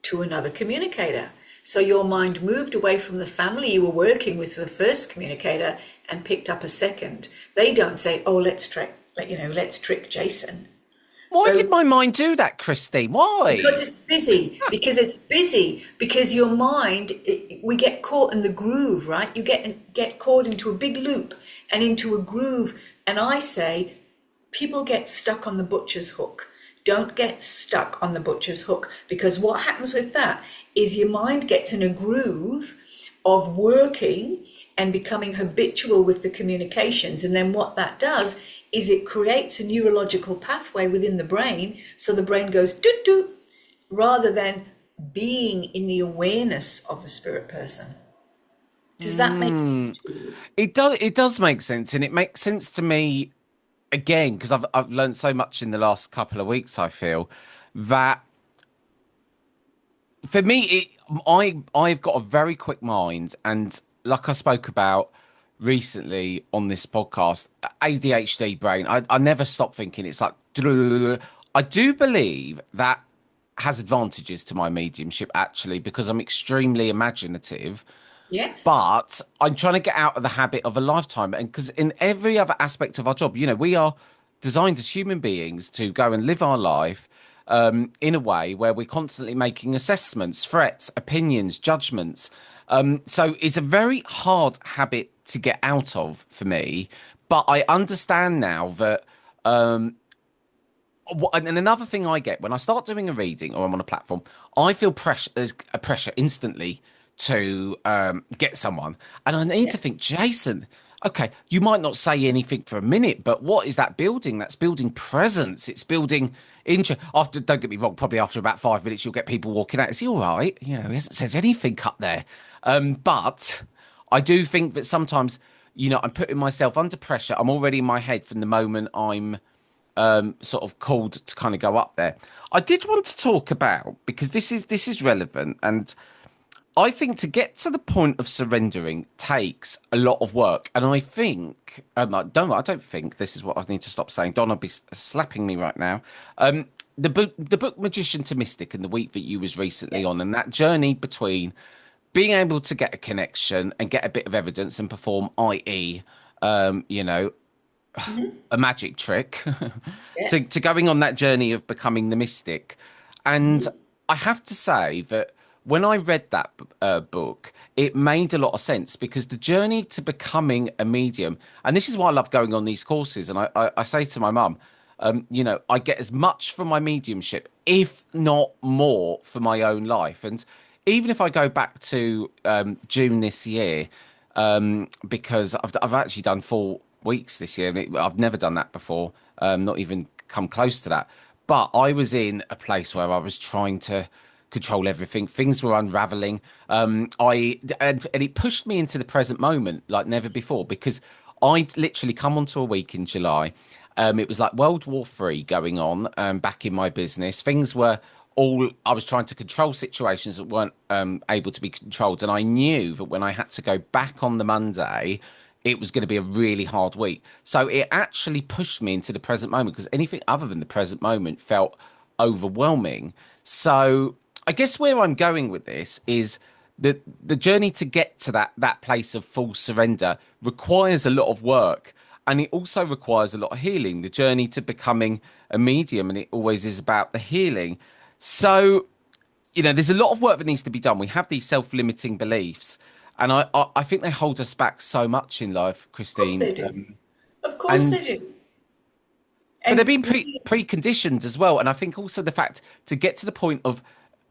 to another communicator. So your mind moved away from the family you were working with, the first communicator, and picked up a second. They don't say, "Oh, let's trick Jason." Why did my mind do that, Christine? Why? Because it's busy. Because your mind, we get caught in the groove, right? You get caught into a big loop and into a groove. And I say, people get stuck on the butcher's hook. Don't get stuck on the butcher's hook, because what happens with that is your mind gets in a groove of working and becoming habitual with the communications. And then what that does is it creates a neurological pathway within the brain. So the brain goes doot doot, rather than being in the awareness of the spirit person. Does that make sense? It does make sense, and it makes sense to me again because I've learned so much in the last couple of weeks. I feel that for me, I've got a very quick mind, and like I spoke about recently on this podcast, ADHD brain. I never stop thinking. It's like I do believe that has advantages to my mediumship actually because I'm extremely imaginative. Yes. But I'm trying to get out of the habit of a lifetime, and because in every other aspect of our job, we are designed as human beings to go and live our life in a way where we're constantly making assessments, threats, opinions, judgments. So it's a very hard habit to get out of for me. But I understand now that. And another thing I get when I start doing a reading or I'm on a platform, I feel pressure, there's a pressure instantly to get someone. And I need to think, Jason, okay, you might not say anything for a minute, but what is that building? That's building presence. It's building interest. After, don't get me wrong, probably after about 5 minutes, you'll get people walking out. Is he all right? He hasn't said anything up there. But I do think that sometimes, I'm putting myself under pressure. I'm already in my head from the moment I'm sort of called to kind of go up there. I did want to talk about, because this is relevant, and I think to get to the point of surrendering takes a lot of work. And I think I don't think this is what I need to stop saying. Donna be slapping me right now. The book Magician to Mystic and the week that you was recently on, and that journey between being able to get a connection and get a bit of evidence and perform, i.e., a magic trick to going on that journey of becoming the mystic. And I have to say that when I read that book, it made a lot of sense, because the journey to becoming a medium, and this is why I love going on these courses. And I say to my mum, I get as much from my mediumship, if not more, for my own life. And even if I go back to June this year, because I've actually done weeks this year. I've never done that before, not even come close to that. But I was in a place where I was trying to control everything. Things were unraveling. And it pushed me into the present moment like never before because I'd literally come onto a week in July. It was like World War III going on back in my business. Things were all I was trying to control situations that weren't able to be controlled, and I knew that when I had to go back on the Monday, it was going to be a really hard week. So it actually pushed me into the present moment because anything other than the present moment felt overwhelming. So I guess where I'm going with this is the journey to get to that place of full surrender requires a lot of work, and it also requires a lot of healing. The journey to becoming a medium, and it always is about the healing. So, there's a lot of work that needs to be done. We have these self-limiting beliefs, and I think they hold us back so much in life, Of course Christine. they do. Of course they And do. but they've And been preconditioned as well. And I think also the fact to get to the point of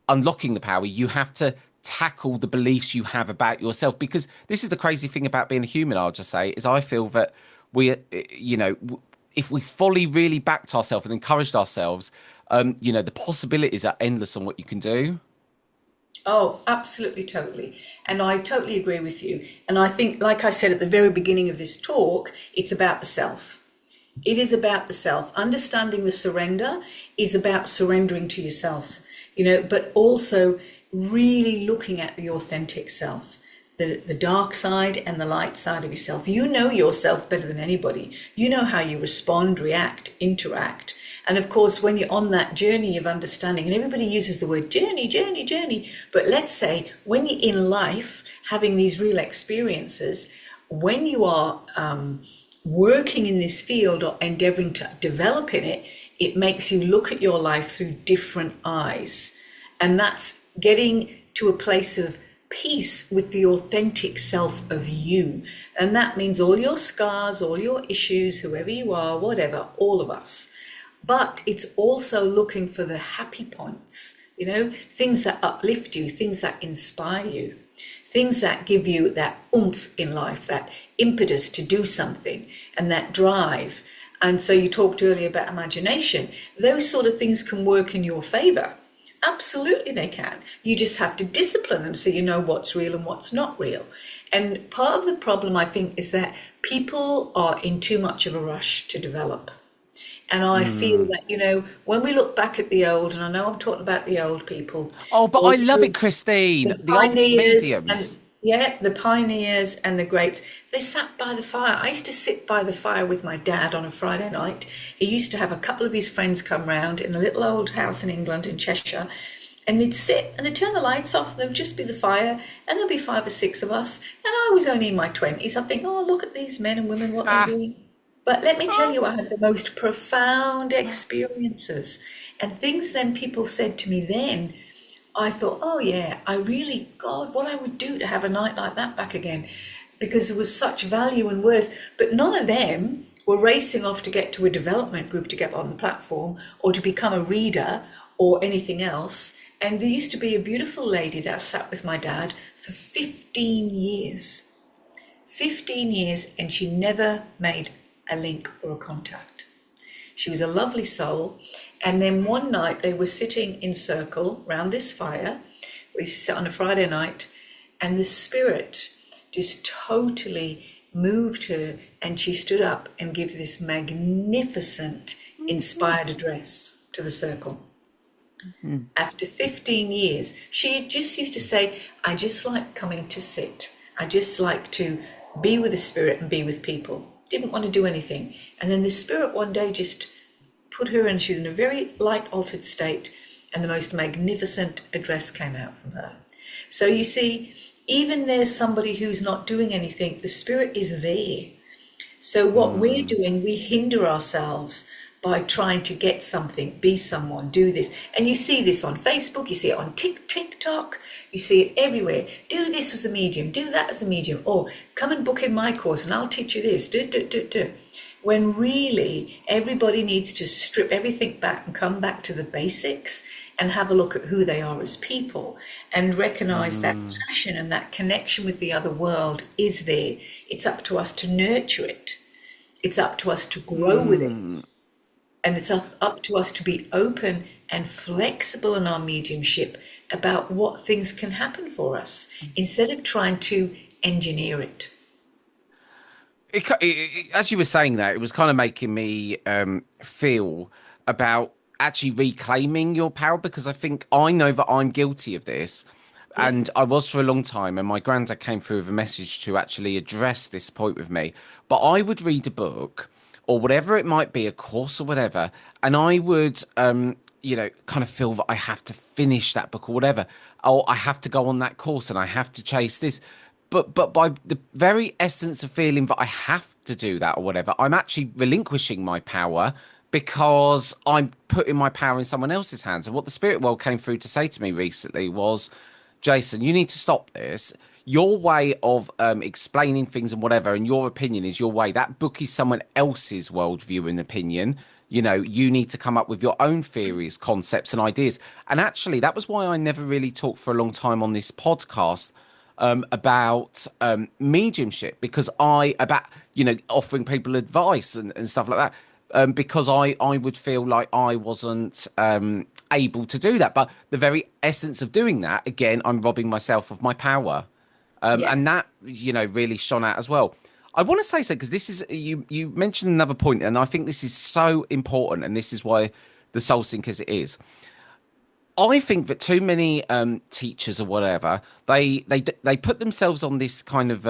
unlocking the power, you have to tackle the beliefs you have about yourself. Because this is the crazy thing about being a human, I'll just say, is I feel that if we fully really backed ourselves and encouraged ourselves, the possibilities are endless on what you can do. oh, absolutely, totally. And I totally agree with you. And I think, like I said at the very beginning of this talk, it's about the self. It is about the self. Understanding the surrender is about surrendering to yourself, but also really looking at the authentic self, the dark side and the light side of yourself. You know yourself better than anybody. You know how you respond, react, interact. And of course, when you're on that journey of understanding, and everybody uses the word journey, journey, journey, but let's say when you're in life having these real experiences, when you are working in this field or endeavoring to develop in it, it makes you look at your life through different eyes. And that's getting to a place of peace with the authentic self of you. And that means all your scars, all your issues, whoever you are, whatever, all of us. But it's also looking for the happy points, things that uplift you, things that inspire you, things that give you that oomph in life, that impetus to do something and that drive. And so you talked earlier about imagination. Those sort of things can work in your favor. Absolutely they can. You just have to discipline them so you know what's real and what's not real. And part of the problem, I think, is that people are in too much of a rush to develop. And I feel that, when we look back at the old, and I know I'm talking about the old people, Oh, but all I love it, the Christine. The old pioneers and mediums. yeah, the pioneers and the greats, they sat by the fire. I used to sit by the fire with my dad on a Friday night. He used to have a couple of his friends come round in a little old house in England, in Cheshire, and they'd sit and they'd turn the lights off and there'd just be the fire and there'd be 5 or 6 of us. And I was only in my 20s. I think, oh, look at these men and women, what they're Ah, doing. But let me tell you, I had the most profound experiences and things then people said to me then. I thought, oh yeah, God, what I would do to have a night like that back again, because there was such value and worth. But none of them were racing off to get to a development group to get on the platform or to become a reader or anything else. And there used to be a beautiful lady that sat with my dad for 15 years. 15 years, and she never made a link or a contact. She was a lovely soul. And then one night they were sitting in circle round this fire. We used to sit on a Friday night, and the spirit just totally moved her, and she stood up and gave this magnificent, inspired address to the circle. After 15 years, she just used to say, I just like coming to sit. I just like to be with the spirit and be with people. Didn't want to do anything. And then the spirit one day just put her in, she was in a very light altered state, and the most magnificent address came out from her. So you see, even there's somebody who's not doing anything, the spirit is there. So what we're doing, we hinder ourselves by trying to get something, be someone, do this. And you see this on Facebook, you see it on TikTok, you see it everywhere. Do this as a medium, do that as a medium, or come and book in my course and I'll teach you this, do. When really everybody needs to strip everything back and come back to the basics and have a look at who they are as people and recognize that passion and that connection with the other world is there. It's up to us to nurture it. It's up to us to grow with it. Mm. And it's up to us to be open and flexible in our mediumship about what things can happen for us instead of trying to engineer it. As you were saying that, it was kind of making me feel about actually reclaiming your power, because I think I know that I'm guilty of this. Yeah. And I was for a long time, and my granddad came through with a message to actually address this point with me. But I would read a book or whatever it might be, a course or whatever, and I would, kind of feel that I have to finish that book or whatever. Oh, I have to go on that course and I have to chase this. But by the very essence of feeling that I have to do that or whatever, I'm actually relinquishing my power because I'm putting my power in someone else's hands. And what the spirit world came through to say to me recently was, Jason, you need to stop this. Your way of explaining things and whatever, and your opinion is your way. That book is someone else's worldview and opinion. You know, you need to come up with your own theories, concepts, and ideas. And actually, that was why I never really talked for a long time on this podcast about mediumship, because about offering people advice and stuff like that, because I would feel like I wasn't able to do that. But the very essence of doing that, again, I'm robbing myself of my power, Yeah. and that really shone out as well. I want to say so because this is you mentioned another point, and I think this is so important, and this is why the Soul Sinkers it is. I think that too many teachers or whatever they put themselves on this kind of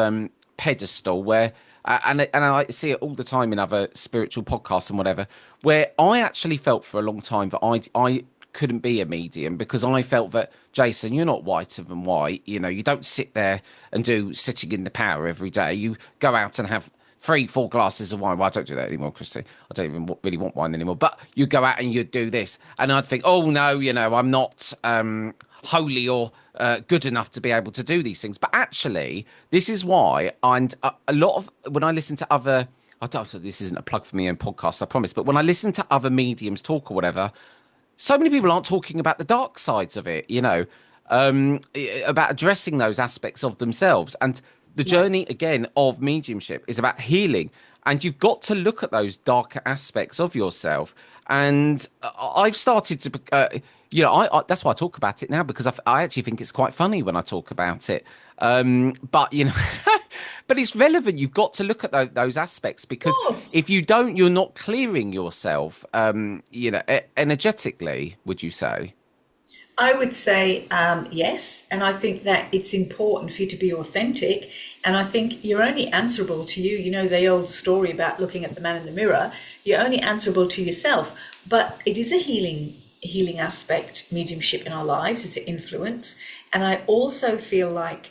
pedestal where and I see it all the time in other spiritual podcasts and whatever, where I actually felt for a long time that I couldn't be a medium because I felt that, Jason, you're not whiter than white. You know, you don't sit there and do sitting in the power every day. You go out and have 3, 4 glasses of wine. Well, I don't do that anymore, Christy. I don't even really want wine anymore. But you go out and you do this, and I'd think, oh no, I'm not holy or good enough to be able to do these things. But actually, this is why, and a lot of when I listen to other, I don't. This isn't a plug for me in podcast, I promise. But when I listen to other mediums talk or whatever, so many people aren't talking about the dark sides of it, about addressing those aspects of themselves. And the Yeah. journey, again, of mediumship is about healing. And you've got to look at those darker aspects of yourself. And I've started to, that's why I talk about it now, because I actually think it's quite funny when I talk about it. But, but it's relevant. You've got to look at those aspects, Of because course. if you don't, you're not clearing yourself, energetically, would you say? I would say yes, and I think that it's important for you to be authentic. And I think you're only answerable to you. You know the old story about looking at the man in the mirror. You're only answerable to yourself. But it is a healing aspect, mediumship in our lives. It's an influence, and I also feel like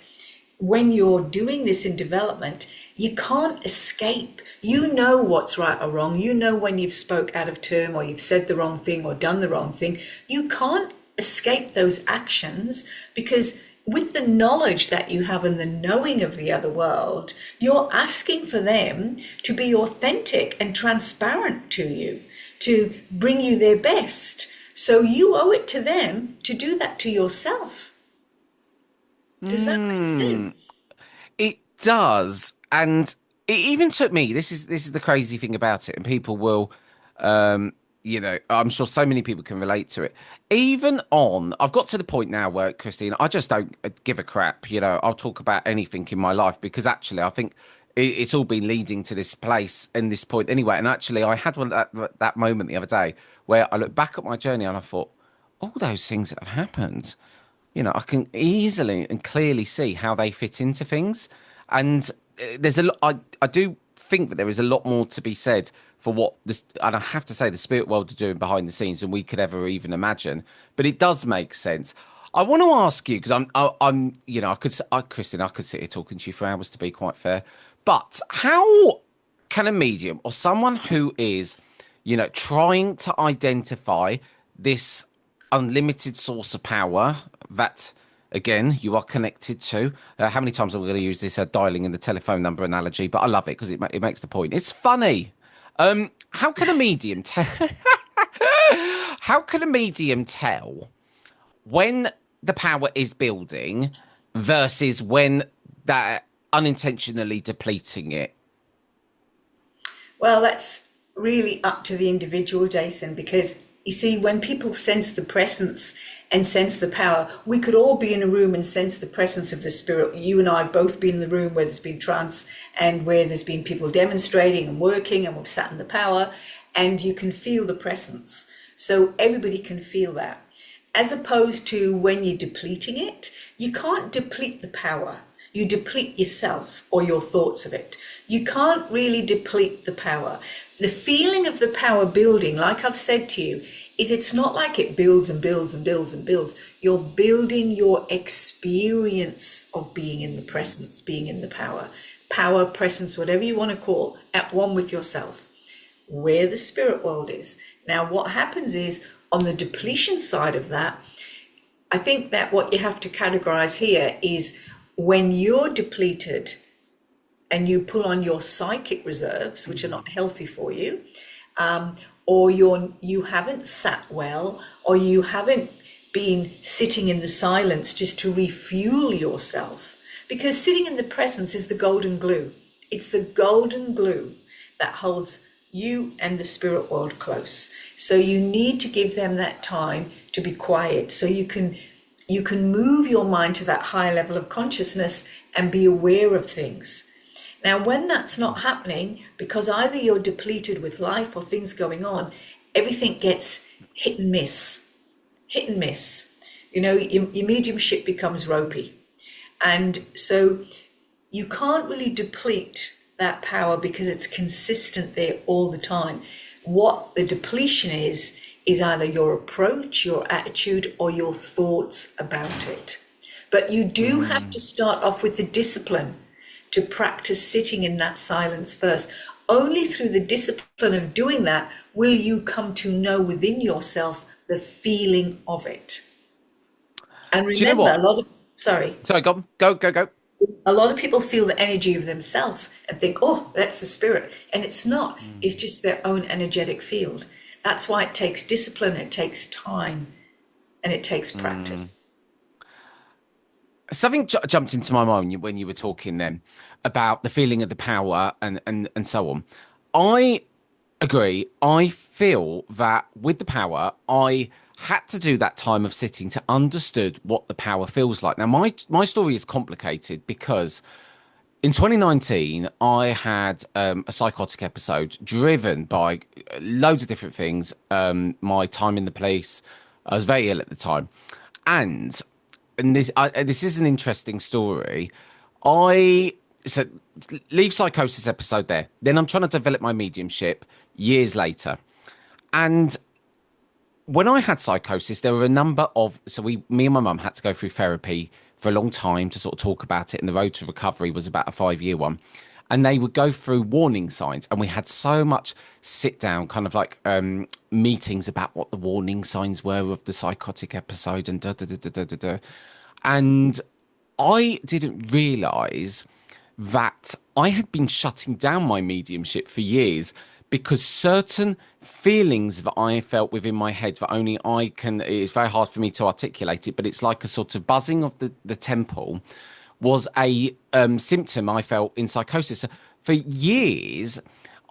when you're doing this in development, you can't escape. You know what's right or wrong. You know when you've spoke out of term or you've said the wrong thing or done the wrong thing. You can't escape those actions because with the knowledge that you have and the knowing of the other world, you're asking for them to be authentic and transparent to you, to bring you their best. So you owe it to them to do that to yourself. Does that make sense? It does, and it even took me. This is the crazy thing about it, and people will, I'm sure so many people can relate to it. Even on, I've got to the point now where, Christine, I just don't give a crap. I'll talk about anything in my life because actually, I think it's all been leading to this place and this point anyway. And actually, I had that moment the other day where I looked back at my journey and I thought, all those things that have happened. I can easily and clearly see how they fit into things. And there's a lot, I do think that there is a lot more to be said for what this, and I have to say, the spirit world are doing behind the scenes than we could ever even imagine. But it does make sense. I want to ask you because I'm, Christine, I could sit here talking to you for hours, to be quite fair. But how can a medium or someone who is, trying to identify this unlimited source of power that, again, you are connected to? How many times are we going to use this dialing in the telephone number analogy? But I love it because it makes the point. It's funny. How can a medium tell? How can a medium tell when the power is building versus when that unintentionally depleting it? Well, that's really up to the individual, Jason, because you see, when people sense the presence and sense the power, we could all be in a room and sense the presence of the spirit. You and I have both been in the room where there's been trance and where there's been people demonstrating and working, and we've sat in the power, and you can feel the presence. So everybody can feel that. As opposed to when you're depleting it, you can't deplete the power. You deplete yourself or your thoughts of it. You can't really deplete the power. The feeling of the power building, like I've said to you, is it's not like it builds and builds and builds and builds. You're building your experience of being in the presence, being in the power. Power, presence, whatever you want to call, at one with yourself, where the spirit world is. Now, what happens is, on the depletion side of that, I think that what you have to categorize here is when you're depleted and you pull on your psychic reserves, which are not healthy for you, or you haven't sat well, or you haven't been sitting in the silence just to refuel yourself. Because sitting in the presence is the golden glue. It's the golden glue that holds you and the spirit world close. So you need to give them that time to be quiet, so you can move your mind to that higher level of consciousness and be aware of things. Now, when that's not happening, because either you're depleted with life or things going on, everything gets hit and miss, hit and miss. You know, your mediumship becomes ropey. And so you can't really deplete that power because it's consistent there all the time. What the depletion is either your approach, your attitude, or your thoughts about it. But you do have to start off with the discipline to practice sitting in that silence first. Only through the discipline of doing that will you come to know within yourself the feeling of it. And Do you know remember, what? Sorry, go. a lot of people feel the energy of themselves and think, oh, that's the spirit. And it's not. It's just their own energetic field. That's why it takes discipline, it takes time, and it takes practice. Something jumped into my mind when you were talking then about the feeling of the power and so on. I agree. I feel that with the power, I had to do that time of sitting to understood what the power feels like. Now, my story is complicated because in 2019, I had a psychotic episode driven by loads of different things. My time in the police, I was very ill at the time, and this is an interesting story. I so leave psychosis episode there. Then I'm trying to develop my mediumship years later, and when I had psychosis, there were a number of me and my mum had to go through therapy for a long time to sort of talk about it, and the road to recovery was about a 5 year one. And they would go through warning signs, and we had so much sit down, kind of like meetings about what the warning signs were of the psychotic episode and da da da da da da. Da. And I didn't realize that I had been shutting down my mediumship for years because certain feelings that I felt within my head that only I can, it's very hard for me to articulate it, but it's like a sort of buzzing of the temple was a symptom I felt in psychosis. So for years,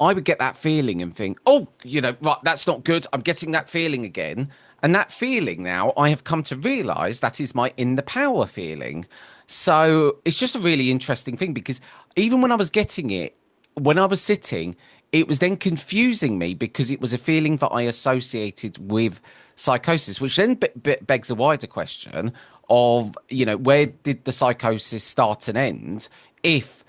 I would get that feeling and think, oh, right, that's not good. I'm getting that feeling again. And that feeling now, I have come to realize that is my in the power feeling. So it's just a really interesting thing because even when I was getting it, when I was sitting, it was then confusing me because it was a feeling that I associated with psychosis, which then begs a wider question of, where did the psychosis start and end if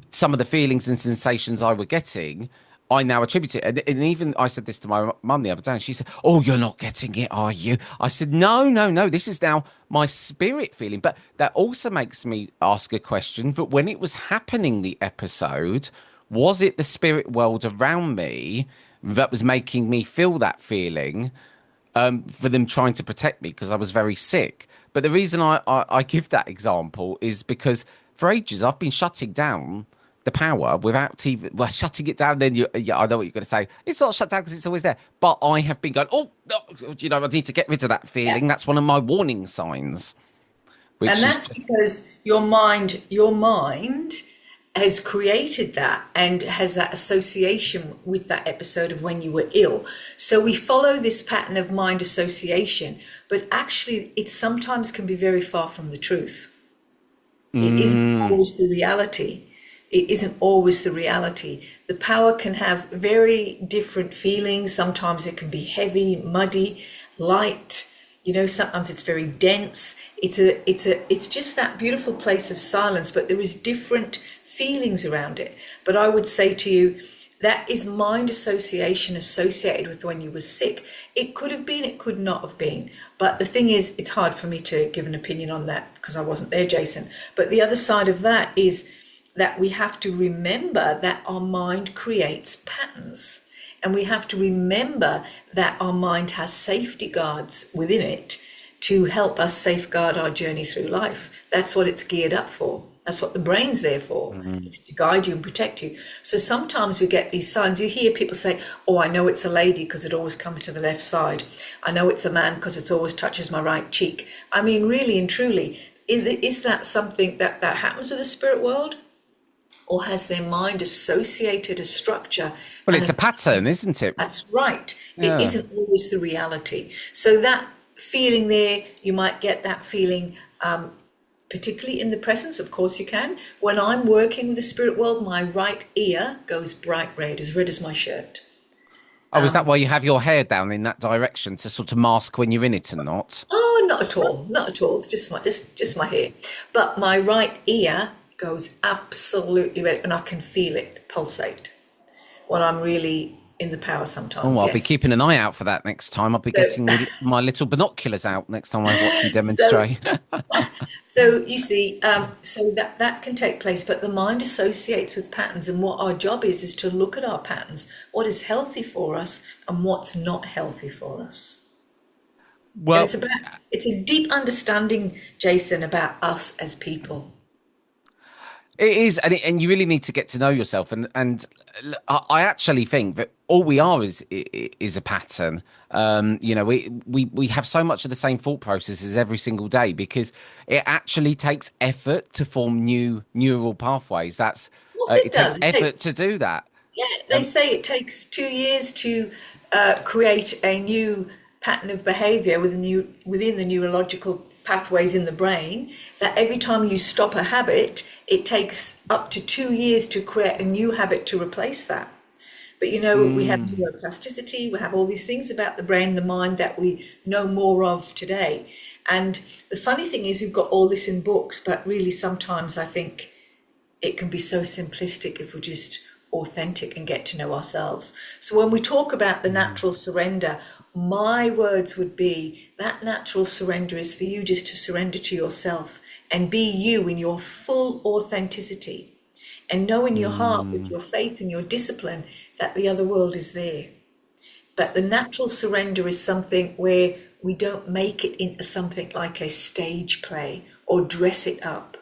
some of the feelings and sensations I were getting, I now attribute it. And even I said this to my mum the other day, and she said, oh, you're not getting it, are you? I said, no, no, no, this is now my spirit feeling. But that also makes me ask a question, that when it was happening, the episode, was it the spirit world around me that was making me feel that feeling, for them trying to protect me because I was very sick? But the reason I give that example is because for ages I've been shutting down the power without TV. Well, shutting it down, then I know what you're going to say. It's not shut down because it's always there. But I have been going, oh, no, I need to get rid of that Yeah. feeling. That's one of my warning signs, And which is that's just, because your mind has created that and has that association with that episode of when you were ill. So we follow this pattern of mind association, but actually it sometimes can be very far from the truth. It isn't Mm. always the reality. It isn't always the reality. The power can have very different feelings. Sometimes it can be heavy, muddy, light. Sometimes it's very dense. It's just that beautiful place of silence, but there is different feelings around it. But I would say to you, that is mind association associated with when you were sick. It could have been, it could not have been. But the thing is, it's hard for me to give an opinion on that because I wasn't there, Jason. But the other side of that is that we have to remember that our mind creates patterns. And we have to remember that our mind has safety guards within it to help us safeguard our journey through life. That's what it's geared up for. That's what the brain's there for. It's to guide you and protect you. So sometimes we get these signs. You hear people say, oh, I know it's a lady because it always comes to the left side. I know it's a man because it always touches my right cheek. I mean, really and truly, is that something that happens with the spirit world? Or has their mind associated a structure? Well, it's a pattern, isn't it? That's right. It Yeah. isn't always the reality. So that feeling there, you might get that feeling, particularly in the presence, of course you can. When I'm working with the spirit world, my right ear goes bright red as my shirt. Oh, is that why you have your hair down in that direction to sort of mask when you're in it and not? Oh, not at all, not at all. It's just my hair. But my right ear goes absolutely red, and I can feel it pulsate when I'm really in the power sometimes. Oh, I'll be Yes. keeping an eye out for that next time. I'll be So, getting my little binoculars out next time I watch you so, demonstrate. so you see, so that can take place, but the mind associates with patterns, and what our job is to look at our patterns, what is healthy for us and what's not healthy for us. And Well, it's a deep understanding, Jason, about us as people. it is, and you really need to get to know yourself. And I actually think that all we are is a pattern. We have so much of the same thought processes every single day because it actually takes effort to form new neural pathways. Of course it It takes does. effort to do that. Yeah, they say it takes 2 years to create a new pattern of behavior within the neurological pathways in the brain, that every time you stop a habit, it takes up to 2 years to create a new habit to replace that. But we have neuroplasticity, we have all these things about the brain, the mind that we know more of today. And the funny thing is, we've got all this in books, but really sometimes I think it can be so simplistic if we're just authentic and get to know ourselves. So when we talk about the natural surrender, my words would be that natural surrender is for you just to surrender to yourself and be you in your full authenticity, and know in your heart with your faith and your discipline that the other world is there. But the natural surrender is something where we don't make it into something like a stage play or dress it up.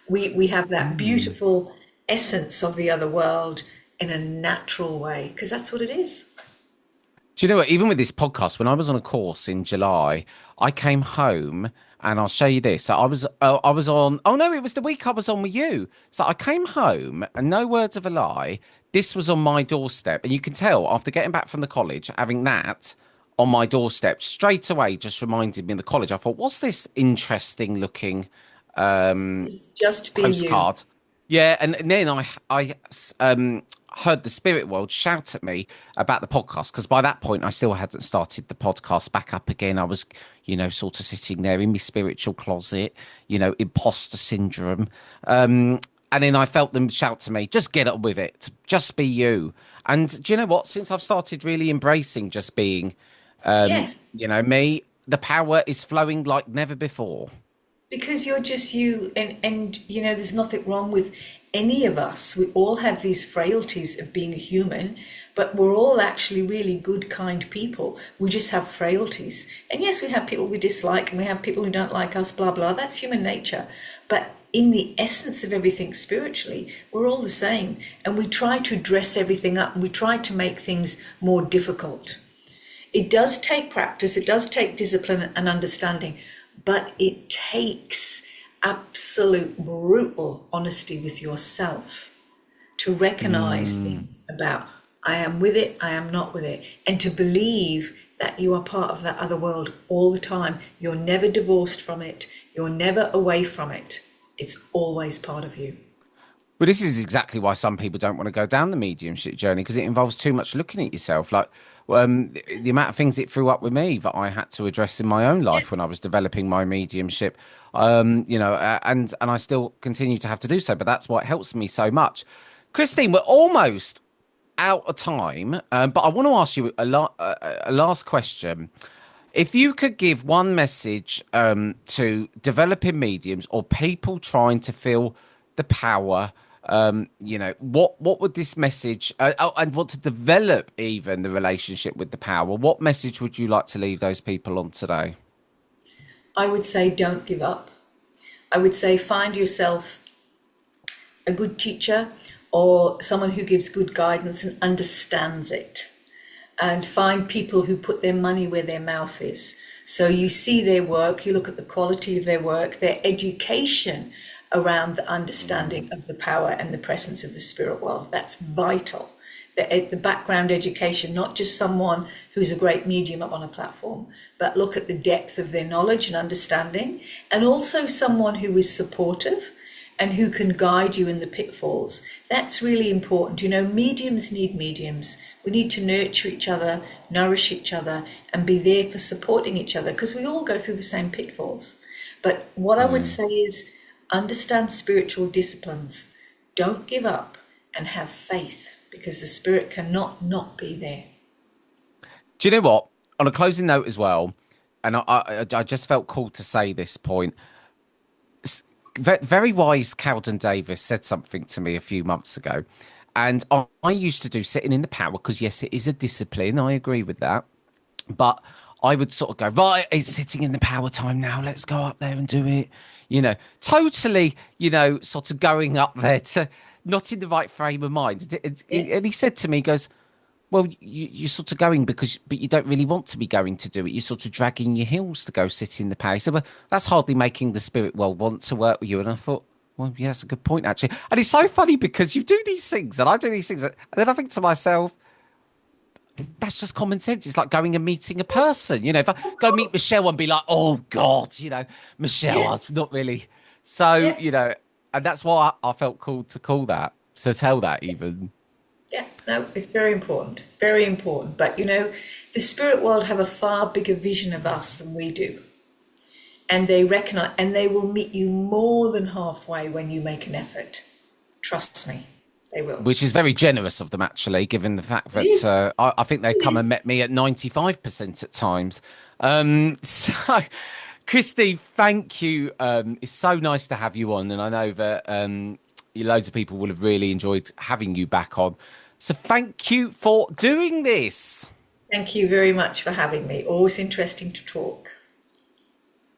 We have that beautiful essence of the other world in a natural way, because that's what it is. Do you know what? Even with this podcast, when I was on a course in July, I came home and I'll show you this. So I was on. Oh no, it was the week I was on with you. So I came home, and no words of a lie, this was on my doorstep, and you can tell after getting back from the college, having that on my doorstep straight away just reminded me of the college. I thought, what's this interesting looking It's just be you. postcard? Yeah, and then I heard the spirit world shout at me about the podcast because by that point I still hadn't started the podcast back up again. I was, sort of sitting there in my spiritual closet, imposter syndrome. And then I felt them shout to me, just get up with it, just be you. And do you know what? Since I've started really embracing just being, Yes, me, the power is flowing like never before. because you're just you, and there's nothing wrong with any of us. We all have these frailties of being a human, but we're all actually really good, kind people. We just have frailties. And yes, we have people we dislike and we have people who don't like us, blah blah. That's human nature. But in the essence of everything spiritually, we're all the same, and we try to dress everything up and we try to make things more difficult. It does take practice, it does take discipline and understanding, but it takes absolute brutal honesty with yourself. to recognize things about I am with it, I am not with it, and to believe that you are part of that other world all the time. You're never divorced from it, you're never away from it. It's always part of you. Well, this is exactly why some people don't want to go down the mediumship journey because it involves too much looking at yourself. Like, the amount of things it threw up with me that I had to address in my own Yeah. life when I was developing my mediumship, and I still continue to have to do so. But that's what helps me so much. Christine, we're almost out of time, but I want to ask you a last question. If you could give one message to developing mediums or people trying to feel the power, what would this message and want to develop even the relationship with the power? What message would you like to leave those people on today? I would say don't give up. I would say find yourself a good teacher or someone who gives good guidance and understands it. And find people who put their money where their mouth is. So you see their work, you look at the quality of their work, their education around the understanding of the power and the presence of the spirit world. That's vital. The background education, not just someone who's a great medium up on a platform, but look at the depth of their knowledge and understanding, and also someone who is supportive and who can guide you in the pitfalls. That's really important. You know, mediums need mediums. We need to nurture each other, nourish each other, and be there for supporting each other because we all go through the same pitfalls. But what I would say is understand spiritual disciplines. Don't give up and have faith because the spirit cannot not be there. Do you know what? On a closing note as well, and I just felt called to say this point. Very wise Calden Davis said something to me a few months ago, and I used to do sitting in the power because yes, it is a discipline. I agree with that, but I would sort of go right. It's sitting in the power time now. Let's go up there and do it. Totally. Sort of going up there to not in the right frame of mind. Yeah. And he said to me, he goes, well, you're sort of going but you don't really want to be going to do it. You're sort of dragging your heels to go sit in the power. So, well, that's hardly making the spirit well want to work with you. And I thought, well, yeah, that's a good point, actually. And it's so funny because you do these things and I do these things. And then I think to myself, that's just common sense. It's like going and meeting a person. If I go meet Michelle and be like, oh, God, Michelle, Yeah. I'm not really. So, Yeah. and that's why I felt called to call that, to tell that even. Yeah, no, it's very important, very important. But the spirit world have a far bigger vision of us than we do. And they recognize, and they will meet you more than halfway when you make an effort. Trust me, they will. Which is very generous of them, actually, given the fact It that is. I think they It come and is. met me at 95% at times. So, Christy, thank you. It's so nice to have you on. And I know that loads of people will have really enjoyed having you back on. So, thank you for doing this. Thank you very much for having me. Always interesting to talk.